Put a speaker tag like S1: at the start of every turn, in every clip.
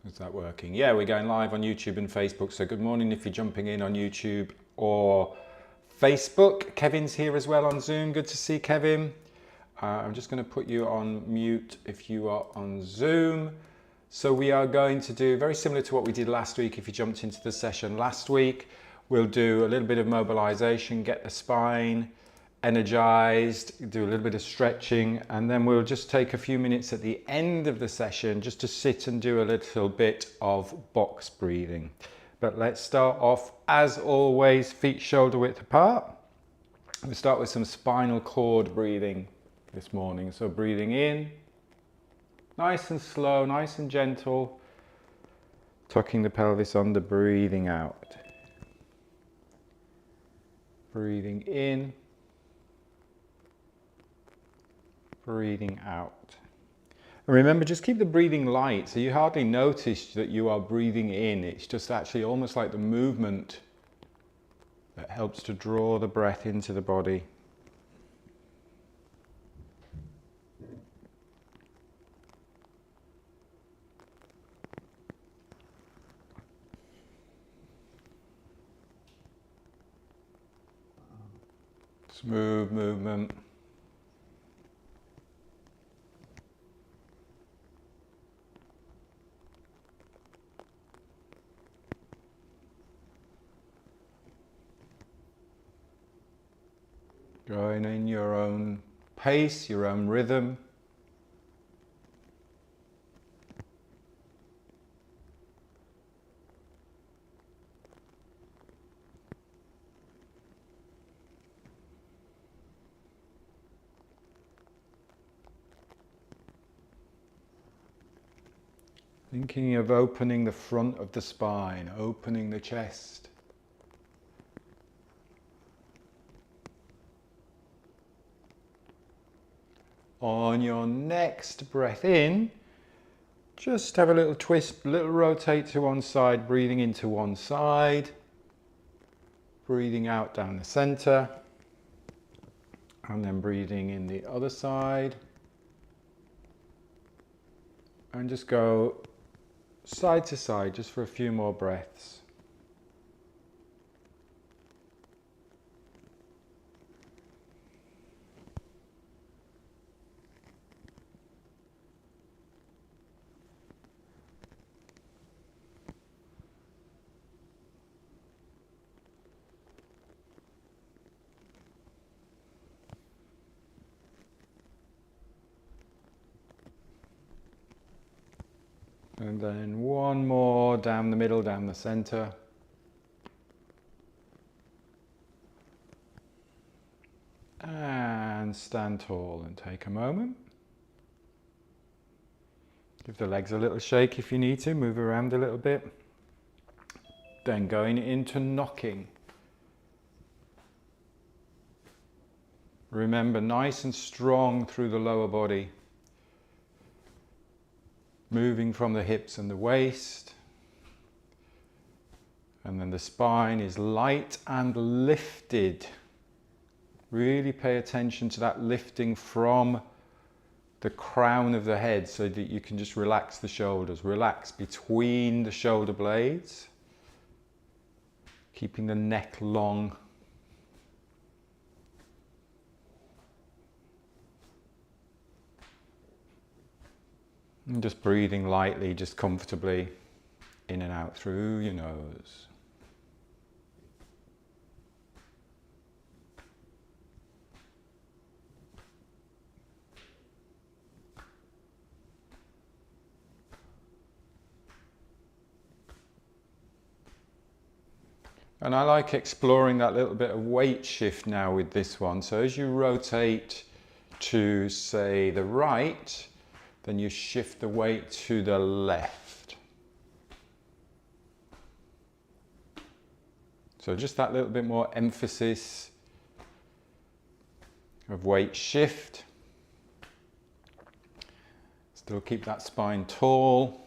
S1: Is that working? Yeah, we're going live on YouTube and Facebook. So good morning if you're jumping in on YouTube or Facebook. Kevin's here as well on Zoom. Good to see Kevin. I'm just going to put you on mute if you are on Zoom. So we are going to do very similar to what we did last week. If you jumped into the session last week, we'll do a little bit of mobilization, get the spine energized, do a little bit of stretching, and then we'll just take a few minutes at the end of the session just to sit and do a little bit of box breathing. But let's start off, as always, feet shoulder width apart. We'll start with some spinal cord breathing this morning. So breathing in, nice and slow, nice and gentle, tucking the pelvis under, breathing out. Breathing in, breathing out. And remember, just keep the breathing light, so you hardly notice that you are breathing in. It's just actually almost like the movement that helps to draw the breath into the body. Smooth movement. Going in your own pace, your own rhythm. Thinking of opening the front of the spine, opening the chest. On your next breath in, just have a little twist, little rotate to one side, breathing into one side, breathing out down the center, and then breathing in the other side. And just go side to side just for a few more breaths. And then one more down the middle, down the center. And stand tall and take a moment. Give the legs a little shake if you need to, move around a little bit. Then going into knocking. Remember, nice and strong through the lower body. Moving from the hips and the waist. And then the spine is light and lifted. Really pay attention to that lifting from the crown of the head so that you can just relax the shoulders. Relax between the shoulder blades. Keeping the neck long. And just breathing lightly, just comfortably in and out through your nose. And I like exploring that little bit of weight shift now with this one. So as you rotate to, say, the right, then you shift the weight to the left. So just that little bit more emphasis of weight shift. Still keep that spine tall.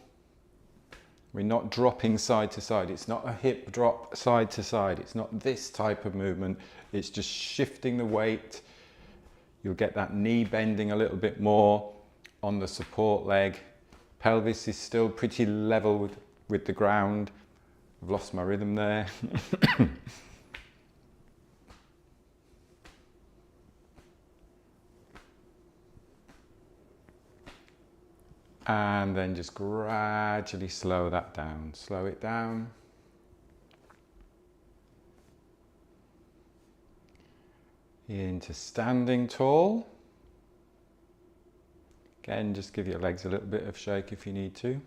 S1: We're not dropping side to side. It's not a hip drop side to side. It's not this type of movement. It's just shifting the weight. You'll get that knee bending a little bit more on the support leg. Pelvis is still pretty level with the ground. I've lost my rhythm there. And then just gradually slow that down. Slow it down. Into standing tall. Again, just give your legs a little bit of shake if you need to.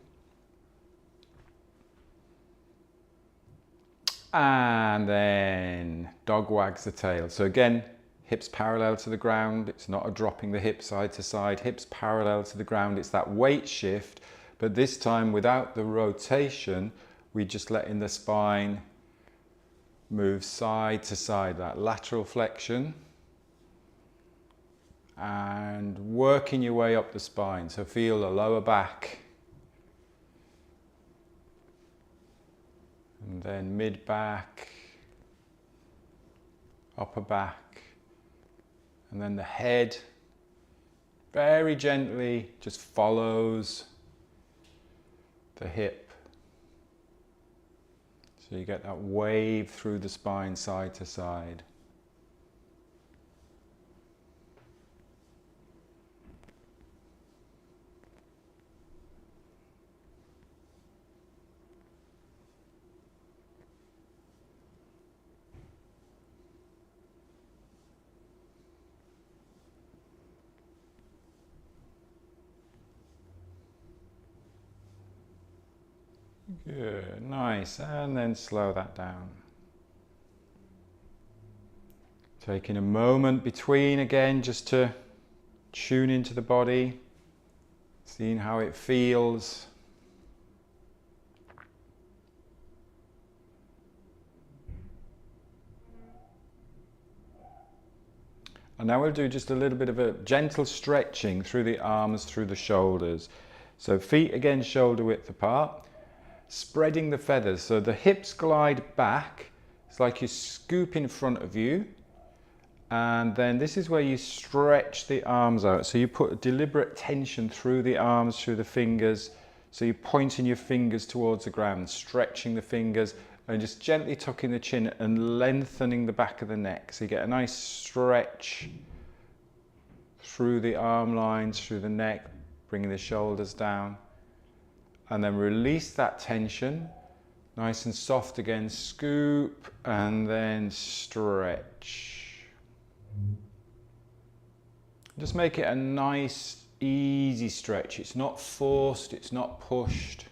S1: And then dog wags the tail. So again, hips parallel to the ground. It's not a dropping the hip side to side. Hips parallel to the ground. It's that weight shift, but this time without the rotation, we just letting the spine move side to side, that lateral flexion. And working your way up the spine. So feel the lower back. And then mid back, upper back, and then the head very gently just follows the hip. So you get that wave through the spine side to side. Good, nice, and then slow that down. Taking a moment between again just to tune into the body, seeing how it feels. And now we'll do just a little bit of a gentle stretching through the arms, through the shoulders. So feet again shoulder width apart. Spreading the feathers, so the hips glide back. It's like you scoop in front of you, and then this is where you stretch the arms out. So you put a deliberate tension through the arms, through the fingers. So you're pointing your fingers towards the ground, stretching the fingers, and just gently tucking the chin and lengthening the back of the neck. So you get a nice stretch through the arm lines, through the neck, bringing the shoulders down. And then release that tension, nice and soft again, scoop, and then stretch. Just make it a nice, easy stretch. It's not forced, it's not pushed.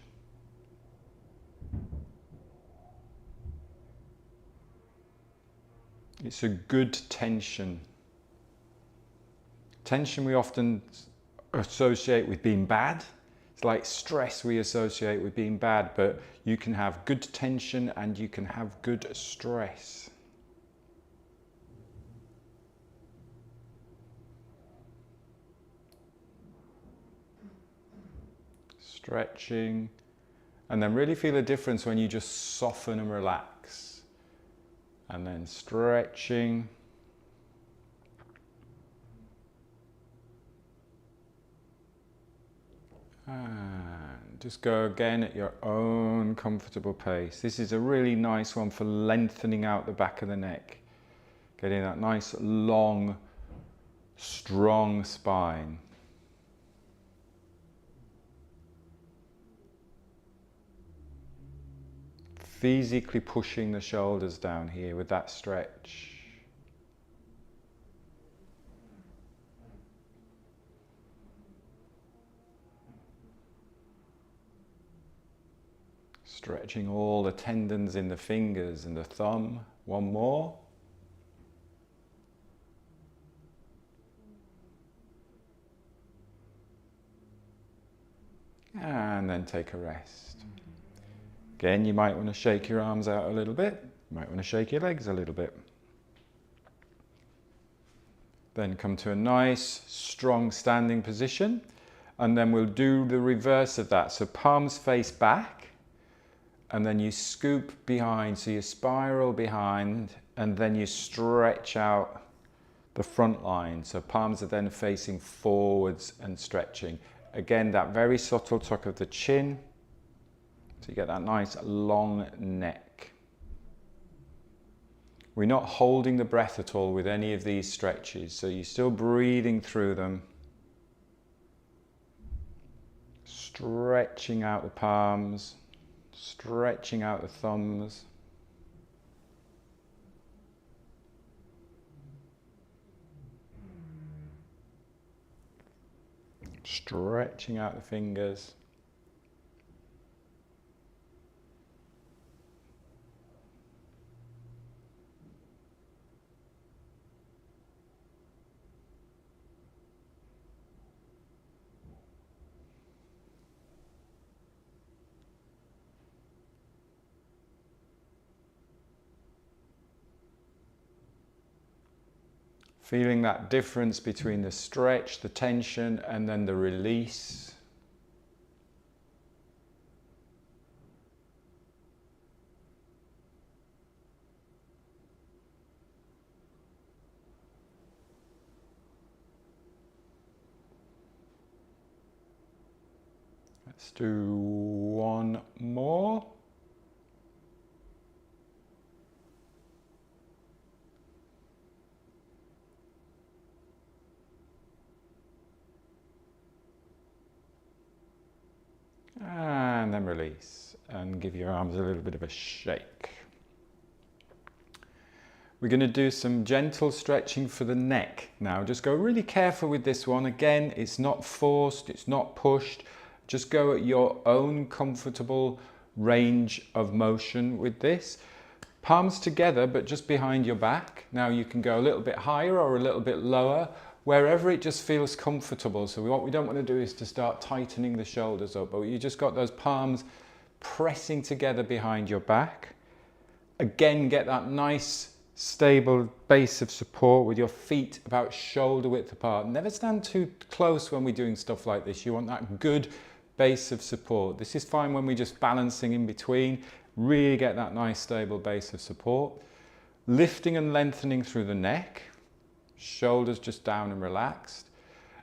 S1: It's a good tension. Tension we often associate with being bad. It's like stress we associate with being bad, but you can have good tension and you can have good stress. Stretching, and then really feel a difference when you just soften and relax. And then stretching. And just go again at your own comfortable pace. This is a really nice one for lengthening out the back of the neck. Getting that nice, long, strong spine. Physically pushing the shoulders down here with that stretch. Stretching all the tendons in the fingers and the thumb. One more. And then take a rest. Again, you might want to shake your arms out a little bit. You might want to shake your legs a little bit. Then come to a nice, strong standing position. And then we'll do the reverse of that. So palms face back. And then you scoop behind, so you spiral behind, and then you stretch out the front line. So palms are then facing forwards and stretching. Again, that very subtle tuck of the chin, so you get that nice long neck. We're not holding the breath at all with any of these stretches, so you're still breathing through them. Stretching out the palms, stretching out the thumbs. Stretching out the fingers. Feeling that difference between the stretch, the tension, and then the release. Let's do one more. And then release and give your arms a little bit of a shake. We're going to do some gentle stretching for the neck now. Just go really careful with this one. Again, it's not forced, it's not pushed. Just go at your own comfortable range of motion with this. Palms together, but just behind your back. Now you can go a little bit higher or a little bit lower, wherever it just feels comfortable. So what we don't want to do is to start tightening the shoulders up, but you just got those palms pressing together behind your back. Again, get that nice stable base of support with your feet about shoulder width apart. Never stand too close when we're doing stuff like this. You want that good base of support. This is fine when we're just balancing in between. Really get that nice stable base of support. Lifting and lengthening through the neck. Shoulders just down and relaxed.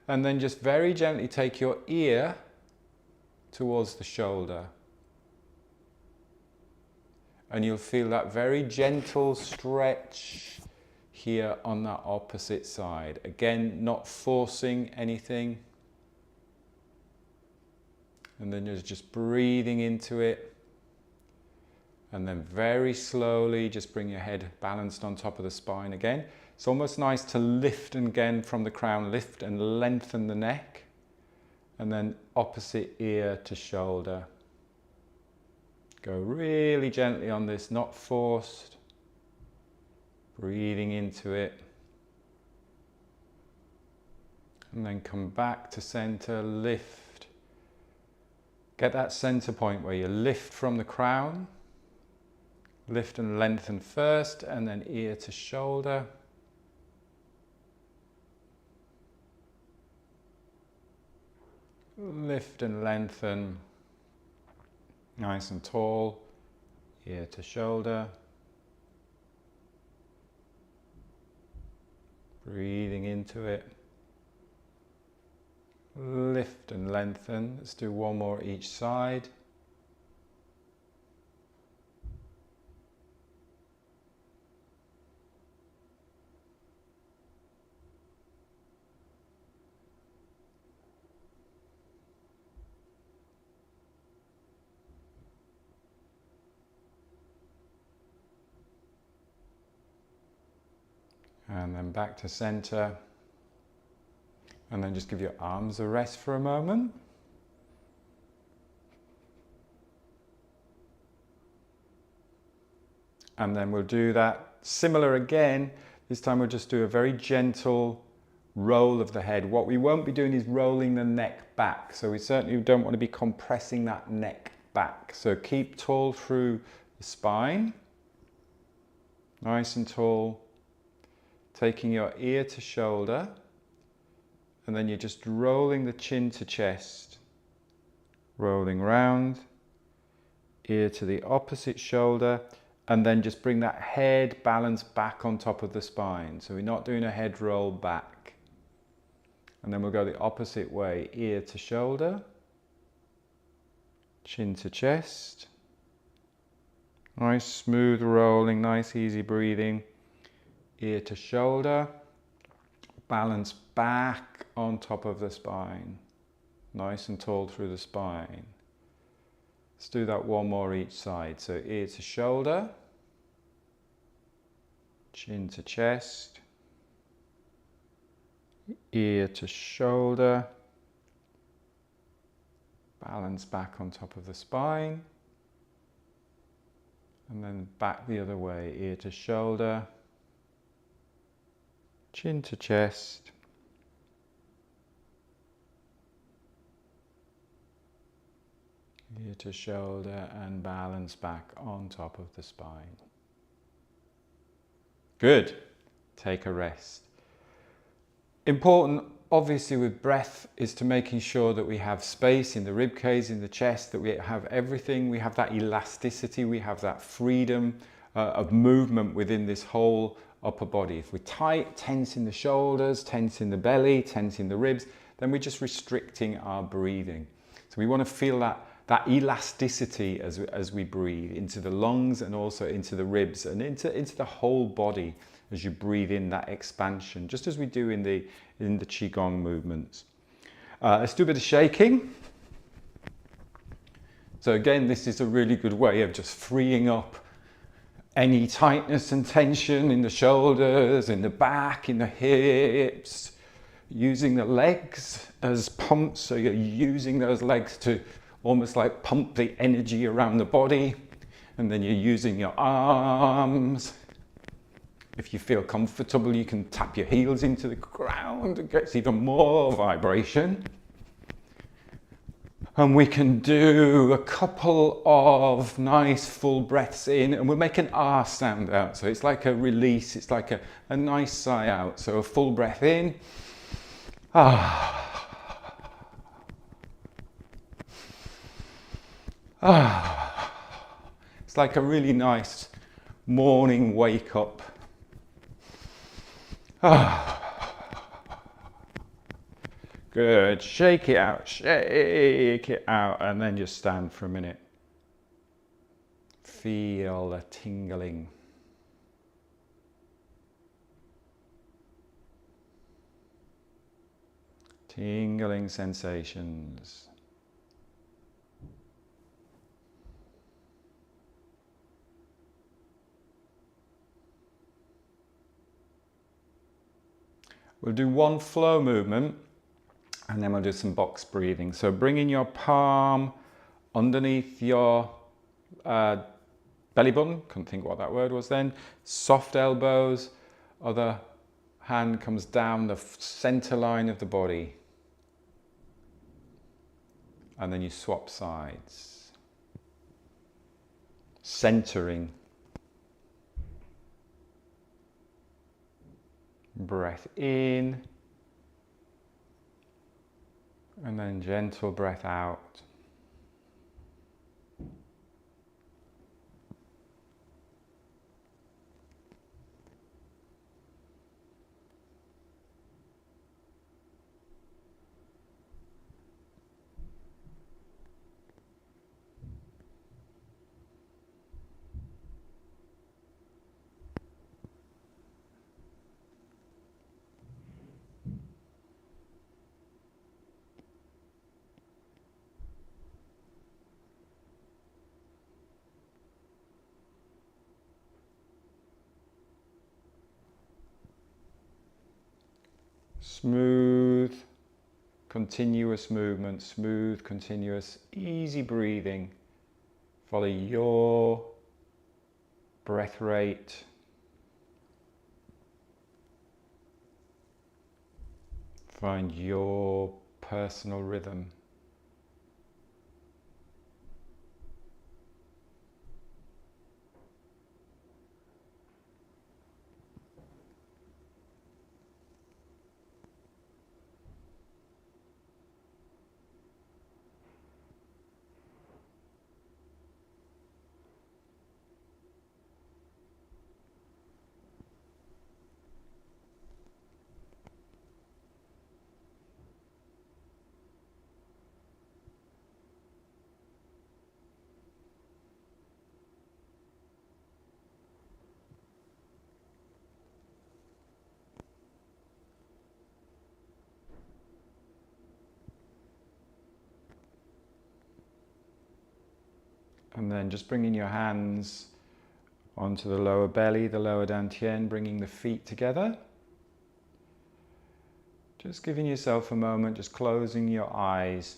S1: And then just very gently take your ear towards the shoulder. And you'll feel that very gentle stretch here on that opposite side. Again, not forcing anything. And then you're just breathing into it. And then very slowly just bring your head balanced on top of the spine again. It's almost nice to lift and again from the crown, lift and lengthen the neck. And then opposite ear to shoulder. Go really gently on this, not forced. Breathing into it. And then come back to center, lift. Get that center point where you lift from the crown. Lift and lengthen first, and then ear to shoulder. Lift and lengthen. Nice and tall, ear to shoulder. Breathing into it. Lift and lengthen. Let's do one more each side. And then back to center. And then just give your arms a rest for a moment. And then we'll do that similar again. This time we'll just do a very gentle roll of the head. What we won't be doing is rolling the neck back. So we certainly don't want to be compressing that neck back. So keep tall through the spine. Nice and tall. Taking your ear to shoulder, and then you're just rolling the chin to chest, rolling round, ear to the opposite shoulder, and then just bring that head balance back on top of the spine. So we're not doing a head roll back. And then we'll go the opposite way, ear to shoulder, chin to chest. Nice smooth rolling, nice easy breathing. Ear to shoulder, balance back on top of the spine. Nice and tall through the spine. Let's do that one more each side. So ear to shoulder, chin to chest, ear to shoulder, balance back on top of the spine, and then back the other way, ear to shoulder, chin to chest, ear to shoulder, and balance back on top of the spine. Good. Take a rest. Important, obviously, with breath is to making sure that we have space in the rib cage, in the chest, that we have everything, we have that elasticity, we have that freedom of movement within this whole upper body. If we're tight, tense in the shoulders, tense in the belly, tense in the ribs, then we're just restricting our breathing. So we want to feel that elasticity as we breathe into the lungs and also into the ribs and into the whole body as you breathe in that expansion, just as we do in the qigong movements. Let's do a bit of shaking. So again, this is a really good way of just freeing up any tightness and tension in the shoulders, in the back, in the hips, using the legs as pumps. So you're using those legs to almost like pump the energy around the body, and then you're using your arms. If you feel comfortable, you can tap your heels into the ground. It gets even more vibration. And we can do a couple of nice full breaths in, and we'll make an R sound out. So it's like a release, it's like a nice sigh out. So a full breath in. Ah. Ah. It's like a really nice morning wake up. Ah. Good. Shake it out, and then just stand for a minute. Feel the tingling. Tingling sensations. We'll do one flow movement and then we'll do some box breathing. So bringing your palm underneath your belly button, couldn't think what that word was then, soft elbows, other hand comes down the center line of the body, and then you swap sides, centering. Breath in, and then gentle breath out. Smooth, continuous movement, smooth, continuous, easy breathing. Follow your breath rate. Find your personal rhythm. And then just bringing your hands onto the lower belly, the lower dantian, bringing the feet together. Just giving yourself a moment, just closing your eyes.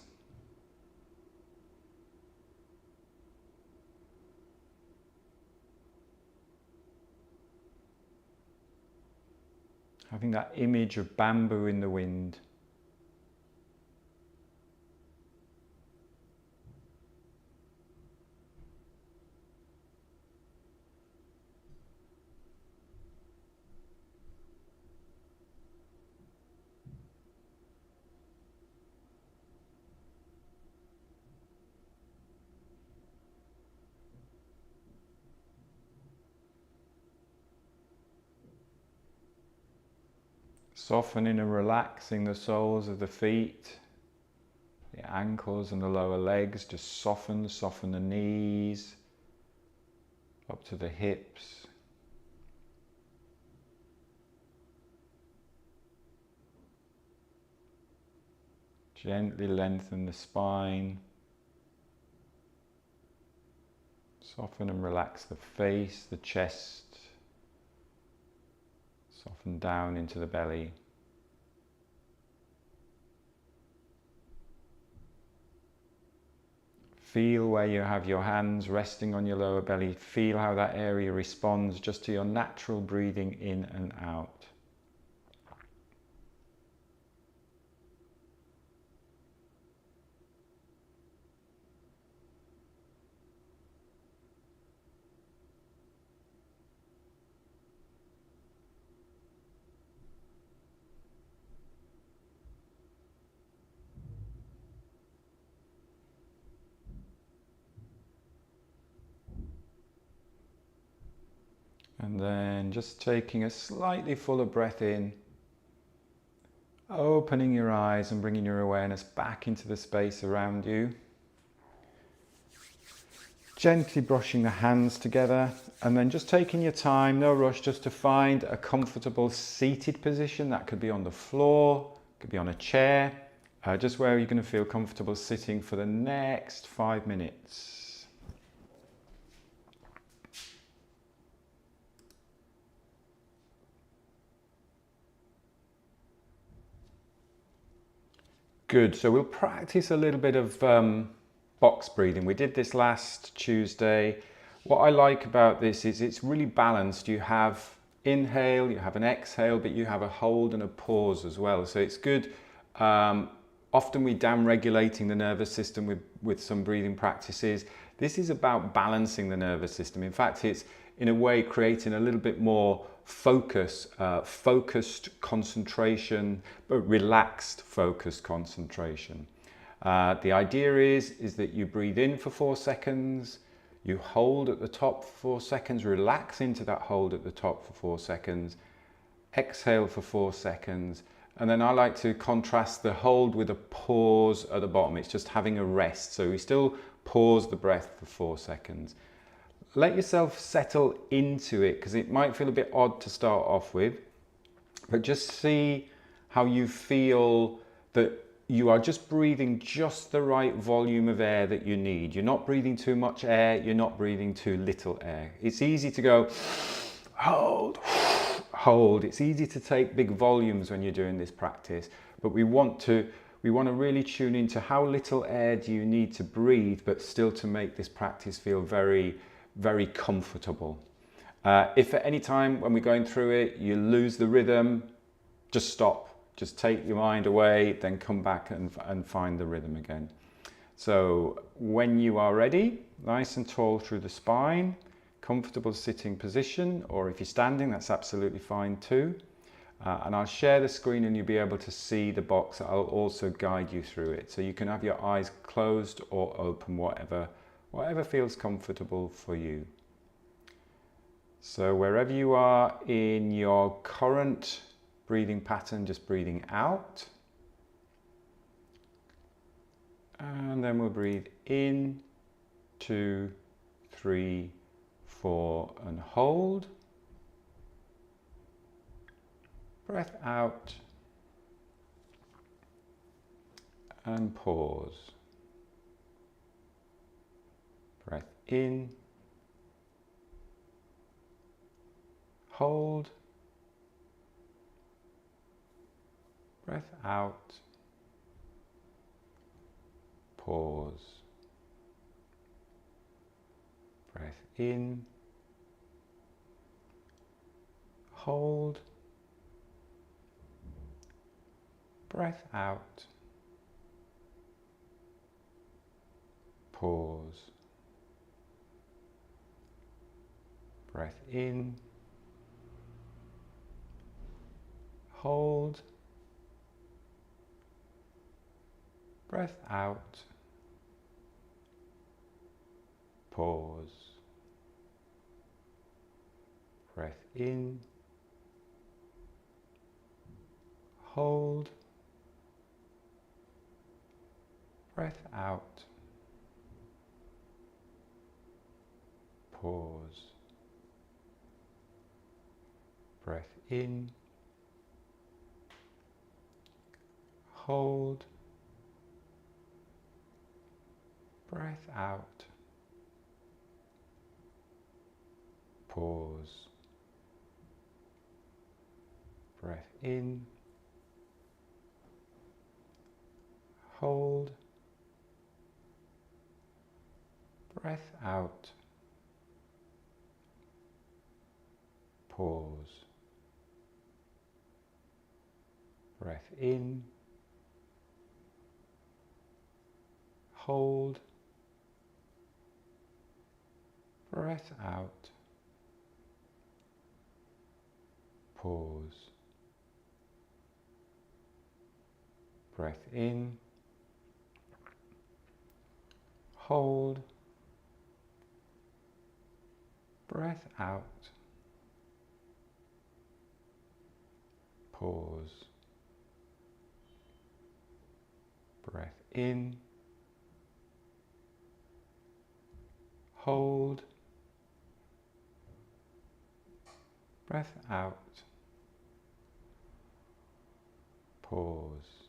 S1: Having that image of bamboo in the wind. Softening and relaxing the soles of the feet, the ankles and the lower legs. Just soften the knees, up to the hips. Gently lengthen the spine. Soften and relax the face, the chest. Soften down into the belly. Feel where you have your hands resting on your lower belly. Feel how that area responds just to your natural breathing in and out. And then just taking a slightly fuller breath in, opening your eyes and bringing your awareness back into the space around you. Gently brushing the hands together and then just taking your time, no rush, just to find a comfortable seated position. That could be on the floor, could be on a chair, just where you're going to feel comfortable sitting for the next 5 minutes. Good, so we'll practice a little bit of box breathing. We did this last Tuesday. What I like about this is it's really balanced. You have inhale, you have an exhale, but you have a hold and a pause as well. So it's good. Often we down-regulating the nervous system with some breathing practices. This is about balancing the nervous system. In fact, it's in a way creating a little bit more focus, focused concentration, but relaxed focused concentration. The idea is that you breathe in for 4 seconds, you hold at the top for 4 seconds, relax into that hold at the top for 4 seconds, exhale for 4 seconds, and then I like to contrast the hold with a pause at the bottom. It's just having a rest. So we still pause the breath for 4 seconds. Let yourself settle into it because it might feel a bit odd to start off with, but just see how you feel that you are just breathing just the right volume of air that you need. You're not breathing too much air, you're not breathing too little air. It's easy to go, hold, hold. It's easy to take big volumes when you're doing this practice, but we want to really tune into how little air do you need to breathe, but still to make this practice feel very, very comfortable. If at any time when we're going through it, you lose the rhythm, just stop. Just take your mind away, then come back and find the rhythm again. So when you are ready, nice and tall through the spine, comfortable sitting position, or if you're standing, that's absolutely fine too. And I'll share the screen and you'll be able to see the box. I'll also guide you through it. So you can have your eyes closed or open, whatever feels comfortable for you. So wherever you are in your current breathing pattern, just breathing out. And then we'll breathe in, 2, 3, 4, and hold. Breath out and pause. Breath in. Hold. Breath out. Pause. Breath in. Hold. Breath out. Pause. Breath in. Hold. Breath out. Pause. Breath in. Hold. Breath out. Pause. Breath in. Hold. Breath out. Pause. Breath in. Hold. Breath out. Pause. Breath in. Hold. Breath out. Pause. Breath in. Hold. Breath out. Pause. Breath in. Hold. Breath out. Pause.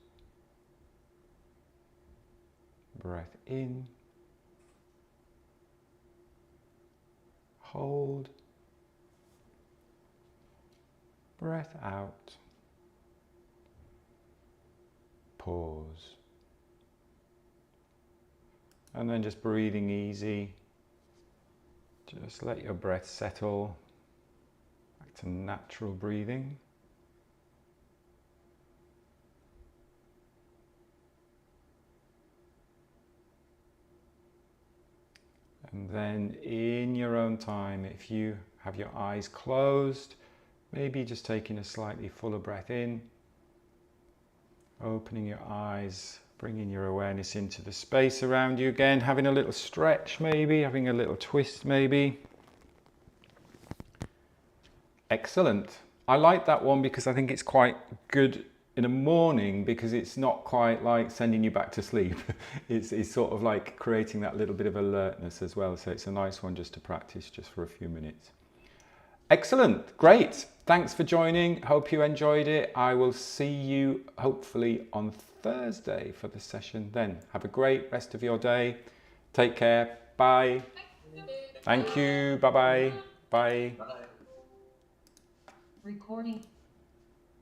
S1: Breath in. Hold. Breath out. Pause. And then just breathing easy. Just let your breath settle back to natural breathing. And then in your own time, if you have your eyes closed, maybe just taking a slightly fuller breath in, opening your eyes, bringing your awareness into the space around you again, having a little stretch maybe, having a little twist maybe. Excellent. I like that one because I think it's quite good in the morning because it's not quite like sending you back to sleep. It's sort of like creating that little bit of alertness as well. So it's a nice one just to practice just for a few minutes. Excellent. Great. Thanks for joining. Hope you enjoyed it. I will see you hopefully on Thursday for the session then. Have a great rest of your day. Take care. Bye. Thank you. Bye-bye. Bye.
S2: Recording.